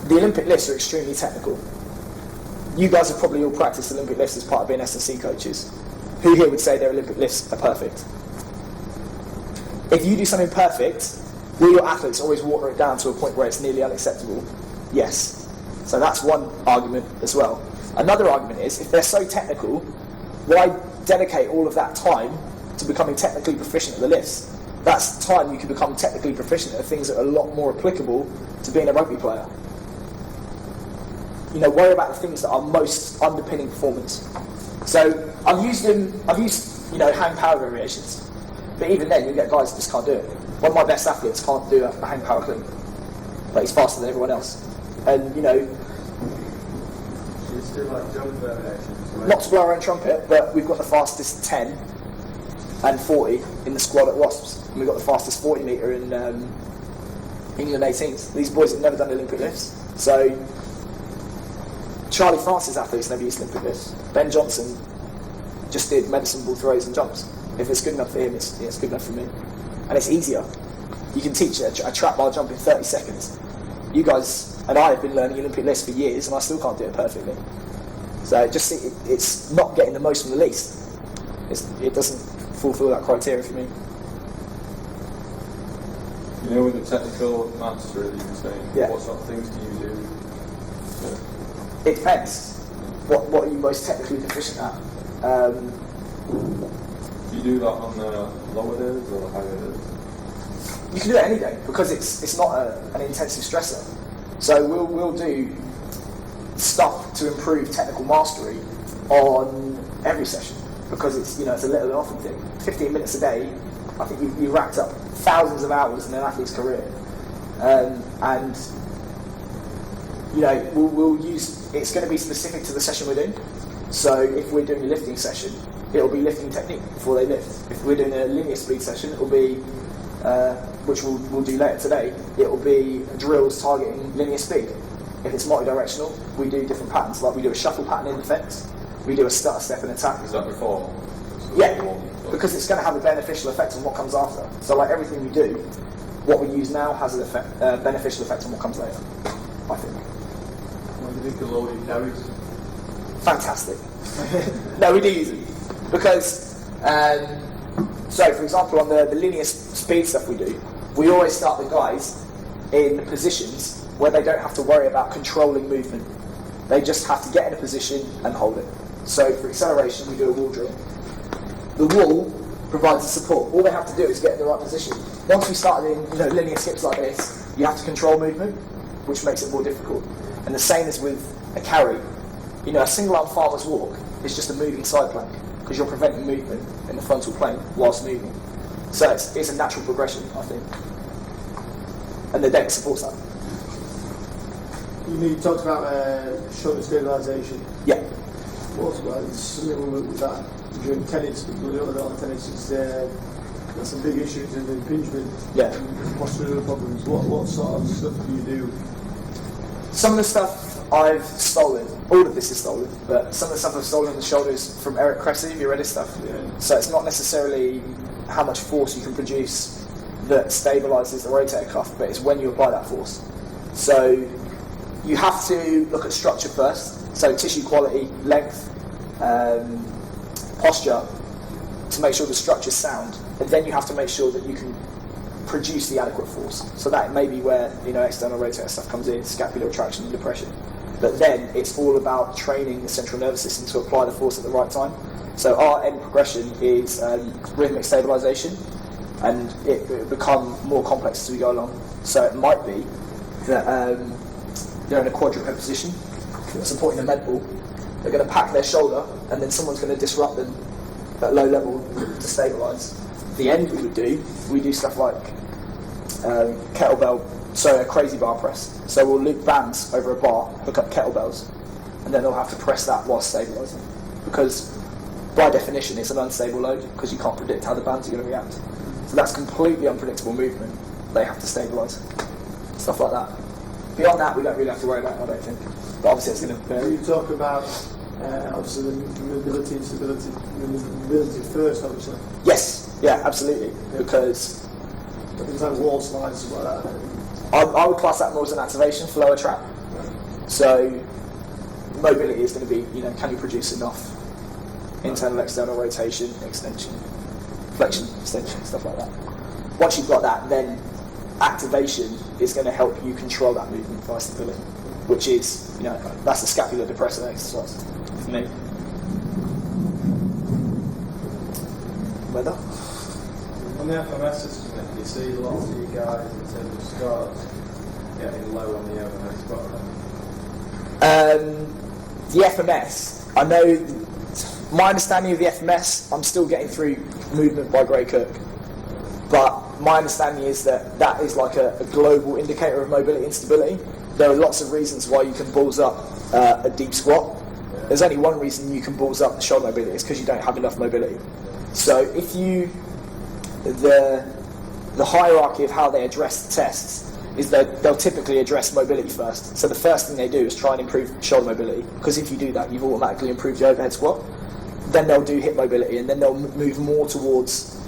the Olympic lifts are extremely technical. You guys have probably all practiced Olympic lifts as part of being S&C coaches. Who here would say their Olympic lifts are perfect? If you do something perfect, will your athletes always water it down to a point where it's nearly unacceptable? Yes. So that's one argument as well. Another argument is, if they're so technical, why dedicate all of that time to becoming technically proficient at the lifts? That's time you can become technically proficient at things that are a lot more applicable to being a rugby player. You know, worry about the things that are most underpinning performance. So I've used hang power variations, but even then you get guys that just can't do it. One of my best athletes can't do a hang power clean, but he's faster than everyone else. And it's still like jump variations, right? Not to blow our own trumpet, but we've got the fastest 10 and 40 in the squad at Wasps, and we've got the fastest 40 metre in England 18s. These boys have never done Olympic lifts. So Charlie Francis athletes never used Olympic lifts. Ben Johnson just did medicine ball throws and jumps. If it's good enough for him, it's good enough for me. And it's easier. You can teach a trap bar jump in 30 seconds. You guys and I have been learning Olympic lifts for years, and I still can't do it perfectly. So it's not getting the most from the least. It doesn't fulfil that criteria for me. You know, with the technical mastery that you were saying, yeah. What sort of things do you do? It depends. What are you most technically proficient at? Do you do that on the lower days or the higher days? You can do it any day because it's not an intensive stressor. So we'll do stuff to improve technical mastery on every session because it's a little and often thing. 15 minutes a day, I think you racked up thousands of hours in an athlete's career, and we'll use. It's going to be specific to the session we're doing. So if we're doing a lifting session, it'll be lifting technique before they lift. If we're doing a linear speed session, it'll be, which we'll do later today, it'll be drills targeting linear speed. If it's multi-directional, we do different patterns, like we do a shuffle pattern in defence, we do a stutter step and attack. Is that before? Yeah, because it's going to have a beneficial effect on what comes after. So like everything we do, what we use now has an beneficial effect on what comes later, I think. What do you think of loaded carries? Fantastic. No, we do use it. Because, so for example, on the linear speed stuff we do, we always start the guys in positions where they don't have to worry about controlling movement. They just have to get in a position and hold it. So for acceleration, we do a wall drill. The wall provides the support. All they have to do is get in the right position. Once we started in linear skips like this, you have to control movement, which makes it more difficult. And the same is with a carry. A single-arm farmer's walk is just a moving side plank because you're preventing movement in the frontal plane whilst moving. So it's a natural progression, I think. And the deck supports that. You talked about shoulder stabilisation. Yeah. What's something with that during tennis, people do it on tennis, there's some big issues in impingement and postural problems. What sort of stuff do you do? Some of the stuff I've stolen, all of this is stolen, but some of the stuff I've stolen on the shoulders from Eric Cressy. Have you read his stuff? Yeah. So it's not necessarily how much force you can produce that stabilises the rotator cuff, but it's when you apply that force. So you have to look at structure first, so tissue quality, length, posture, to make sure the structure's sound, and then you have to make sure that you can produce the adequate force. So that may be where external rotator stuff comes in, scapular retraction and depression. But then it's all about training the central nervous system to apply the force at the right time. So our end progression is rhythmic stabilisation, and it will become more complex as we go along. So it might be that they're in a quadruped position, supporting a med ball. They're going to pack their shoulder, and then someone's going to disrupt them at low level to stabilise. The end we do stuff like a crazy bar press. So we'll loop bands over a bar, hook up kettlebells, and then they'll have to press that whilst stabilising. Because by definition it's an unstable load, because you can't predict how the bands are going to react. So that's completely unpredictable movement. They have to stabilise. Stuff like that. Beyond that, we don't really have to worry about it, I don't think. But obviously it's going to vary. You talk about obviously the mobility and stability. Mobility first, obviously. Yes, yeah, absolutely. Yeah. Because things like wall slides and like that. I would class that more as an activation for lower trap. So mobility is going to be, can you produce enough internal, external rotation, extension, flexion, extension, stuff like that. Once you've got that, then activation is going to help you control that movement via stability, which is, that's the scapular depressor exercise for me. Weather? On the FMS system, you see lots of you guys in terms of scores getting low on the overhead squat. The FMS, I know, my understanding of the FMS, I'm still getting through movement by Gray Cook, but my understanding is that that is like a global indicator of mobility and stability. There are lots of reasons why you can balls up a deep squat. There's only one reason you can balls up the shoulder mobility, it's because you don't have enough mobility. So if the hierarchy of how they address the tests is that they'll typically address mobility first. So the first thing they do is try and improve shoulder mobility, because if you do that, you've automatically improved your overhead squat. Then they'll do hip mobility, and then they'll move more towards,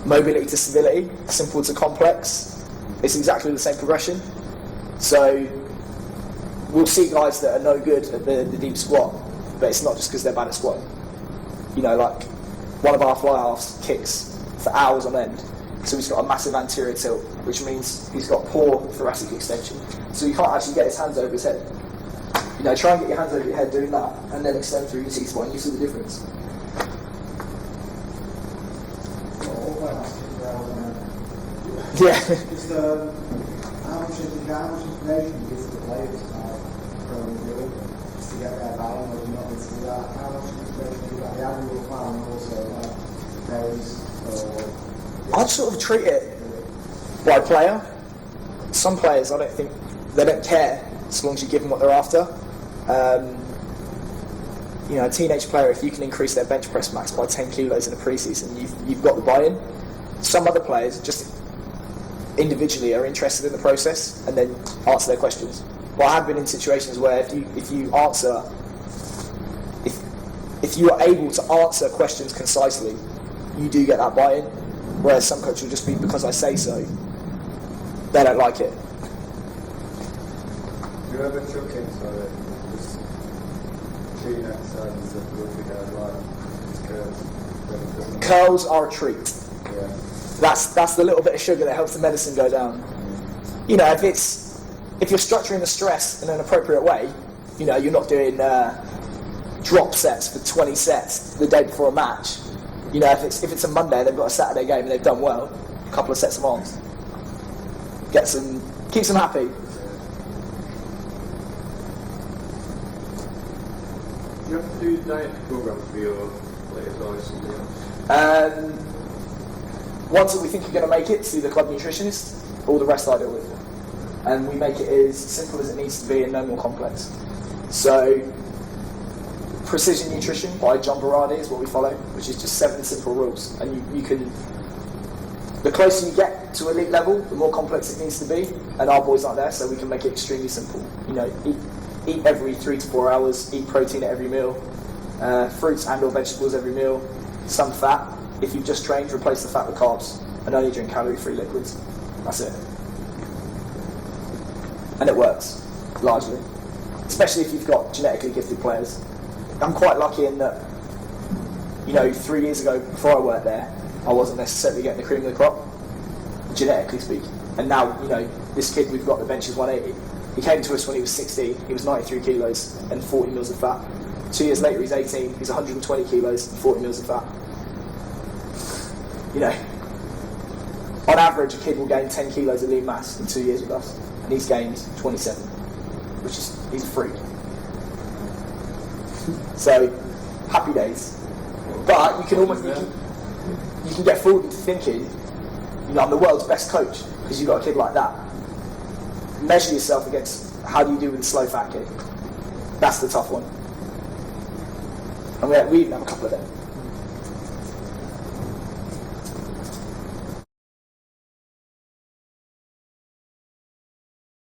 mobility to stability, simple to complex. It's exactly the same progression. So we'll see guys that are no good at the deep squat, but it's not just because they're bad at squatting. Like one of our fly halves kicks for hours on end, so he's got a massive anterior tilt, which means he's got poor thoracic extension, so he can't actually get his hands over his head. Try and get your hands over your head doing that, and then extend through your C-spine, and you see the difference. Yeah. Just how much information you give to the players from doing just to get their balance, or not into that? How much information do you got the annual plan, and also days or? I'd sort of treat it by player. Some players, I don't think they don't care as long as you give them what they're after. A teenage player, if you can increase their bench press max by 10 kilos in a pre-season, you've got the buy-in. Some other players just individually are interested in the process and then answer their questions. But I have been in situations where if you are able to answer questions concisely, you do get that buy-in. Whereas some coaches will just be because I say so. They don't like it. Do you ever chuck in so just cheating exercises that rugby guys like? Curls are a treat. Yeah. That's the little bit of sugar that helps the medicine go down. If you're structuring the stress in an appropriate way, you're not doing drop sets for 20 sets the day before a match. If it's a Monday, they've got a Saturday game and they've done well, a couple of sets of arms. Keeps them happy. Do you have to do diet programs for your players or something else? Ones that we think are going to make it, see the club nutritionist, all the rest I deal with. And we make it as simple as it needs to be and no more complex. So, Precision Nutrition by John Berardi is what we follow, which is just 7 simple rules. And you can, the closer you get to elite level, the more complex it needs to be. And our boys aren't there, so we can make it extremely simple. Eat every 3 to 4 hours, eat protein at every meal, fruits and or vegetables every meal, some fat. If you've just trained, replace the fat with carbs and only drink calorie-free liquids. That's it. And it works, largely. Especially if you've got genetically gifted players. I'm quite lucky in that, 3 years ago, before I worked there, I wasn't necessarily getting the cream of the crop, genetically speaking. And now, this kid we've got that benches 180, he came to us when he was 16, he was 93 kilos and 40 mils of fat. 2 years later, he's 18, he's 120 kilos and 40 mils of fat. On average, a kid will gain 10 kilos of lean mass in 2 years with us, and he's gained 27, which is, he's a freak. So, happy days. But you can get fooled into thinking, I'm the world's best coach because you've got a kid like that. Measure yourself against how do you do with a slow fat kid. That's the tough one. And we even have a couple of them.